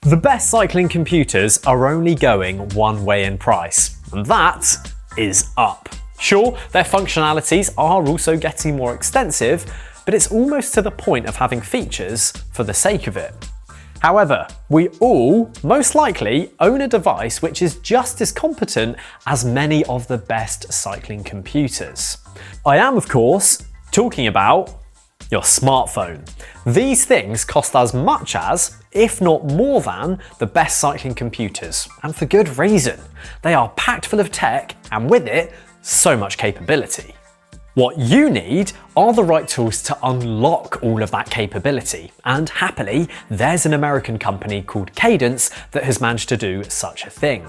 The best cycling computers are only going one way in price, and that is up. Sure, their functionalities are also getting more extensive, but it's almost to the point of having features for the sake of it. However, we all, most likely, own a device which is just as competent as many of the best cycling computers. I am, of course, talking about your smartphone. These things cost as much as, if not more than, the best cycling computers, and for good reason. They are packed full of tech, and with it, so much capability. What you need are the right tools to unlock all of that capability, and happily, there's an American company called Cadence that has managed to do such a thing.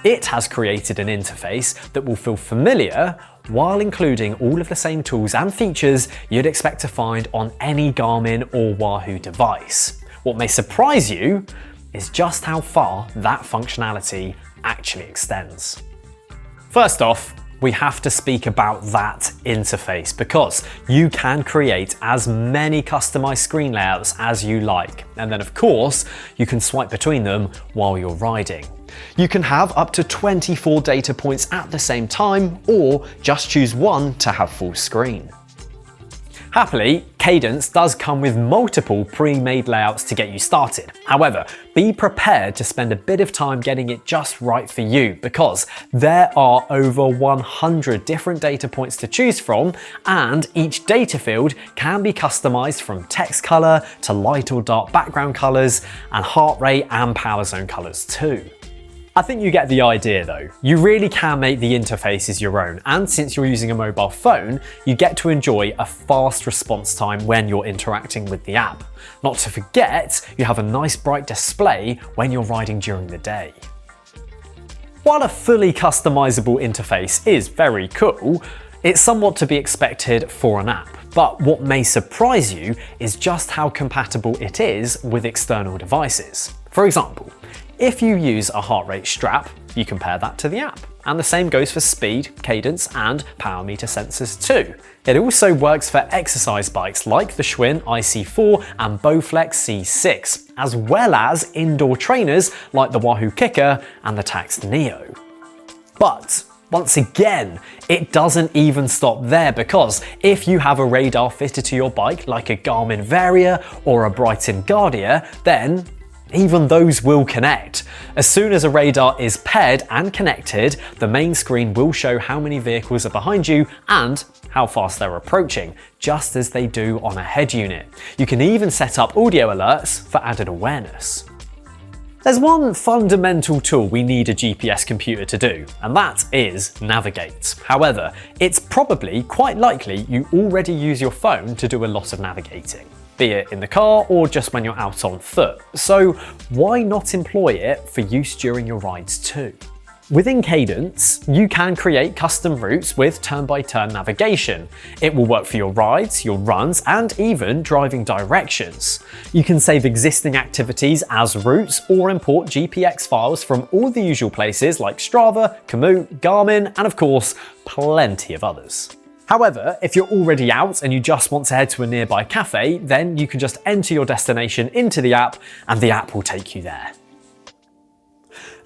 It has created an interface that will feel familiar while including all of the same tools and features you'd expect to find on any Garmin or Wahoo device. What may surprise you is just how far that functionality actually extends. First off, we have to speak about that interface because you can create as many customized screen layouts as you like. And then of course, you can swipe between them while you're riding. You can have up to 24 data points at the same time, or just choose one to have full screen. Happily, Cadence does come with multiple pre-made layouts to get you started. However, be prepared to spend a bit of time getting it just right for you because there are over 100 different data points to choose from, and each data field can be customized from text color to light or dark background colors and heart rate and power zone colors too. I think you get the idea though. You really can make the interfaces your own, and since you're using a mobile phone, you get to enjoy a fast response time when you're interacting with the app. Not to forget, you have a nice bright display when you're riding during the day. While a fully customizable interface is very cool, it's somewhat to be expected for an app. But what may surprise you is just how compatible it is with external devices. For example, if you use a heart rate strap, you can pair that to the app. And the same goes for speed, cadence, and power meter sensors too. It also works for exercise bikes like the Schwinn IC4 and Bowflex C6, as well as indoor trainers like the Wahoo Kicker and the Tacx Neo. But once again, it doesn't even stop there because if you have a radar fitted to your bike like a Garmin Varia or a Brighton Guardia, then even those will connect. As soon as a radar is paired and connected, the main screen will show how many vehicles are behind you and how fast they're approaching, just as they do on a head unit. You can even set up audio alerts for added awareness. There's one fundamental tool we need a GPS computer to do, and that is navigate. However, it's probably quite likely you already use your phone to do a lot of navigating, be it in the car or just when you're out on foot. So why not employ it for use during your rides too? Within Cadence, you can create custom routes with turn-by-turn navigation. It will work for your rides, your runs, and even driving directions. You can save existing activities as routes or import GPX files from all the usual places like Strava, Komoot, Garmin, and of course, plenty of others. However, if you're already out and you just want to head to a nearby cafe, then you can just enter your destination into the app and the app will take you there.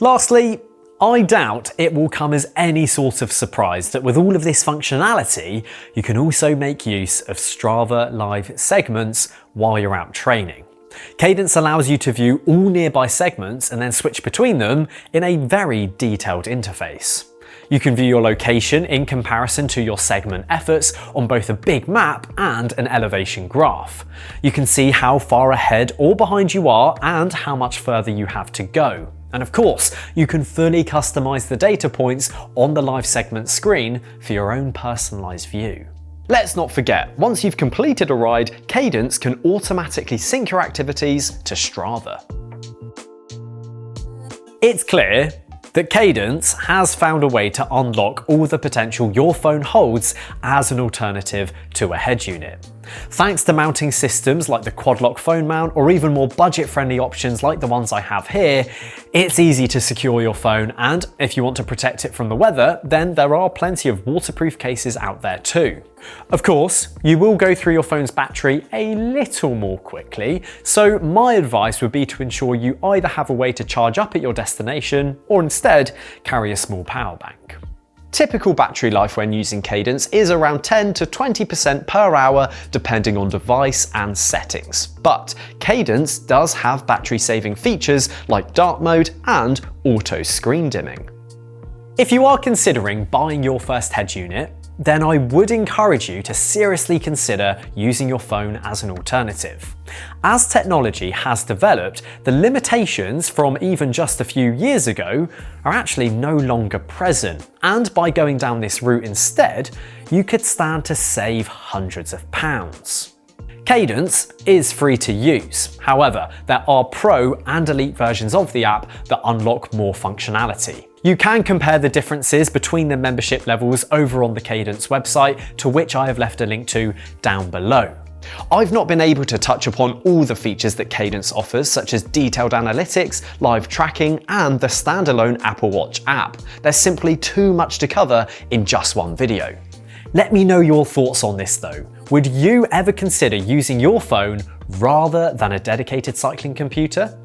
Lastly, I doubt it will come as any sort of surprise that with all of this functionality, you can also make use of Strava live segments while you're out training. Cadence allows you to view all nearby segments and then switch between them in a very detailed interface. You can view your location in comparison to your segment efforts on both a big map and an elevation graph. You can see how far ahead or behind you are and how much further you have to go. And of course, you can fully customize the data points on the live segment screen for your own personalized view. Let's not forget, once you've completed a ride, Cadence can automatically sync your activities to Strava. It's clear that Cadence has found a way to unlock all the potential your phone holds as an alternative to a head unit. Thanks to mounting systems like the quad-lock phone mount or even more budget-friendly options like the ones I have here, it's easy to secure your phone, and if you want to protect it from the weather, then there are plenty of waterproof cases out there too. Of course, you will go through your phone's battery a little more quickly, so my advice would be to ensure you either have a way to charge up at your destination or instead carry a small power bank. Typical battery life when using Cadence is around 10 to 20% per hour depending on device and settings. But Cadence does have battery saving features like dark mode and auto screen dimming. If you are considering buying your first head unit, then I would encourage you to seriously consider using your phone as an alternative. As technology has developed, the limitations from even just a few years ago are actually no longer present, and by going down this route instead, you could stand to save hundreds of pounds. Cadence is free to use. However, there are Pro and Elite versions of the app that unlock more functionality. You can compare the differences between the membership levels over on the Cadence website, to which I have left a link to down below. I've not been able to touch upon all the features that Cadence offers, such as detailed analytics, live tracking, and the standalone Apple Watch app. There's simply too much to cover in just one video. Let me know your thoughts on this though. Would you ever consider using your phone rather than a dedicated cycling computer?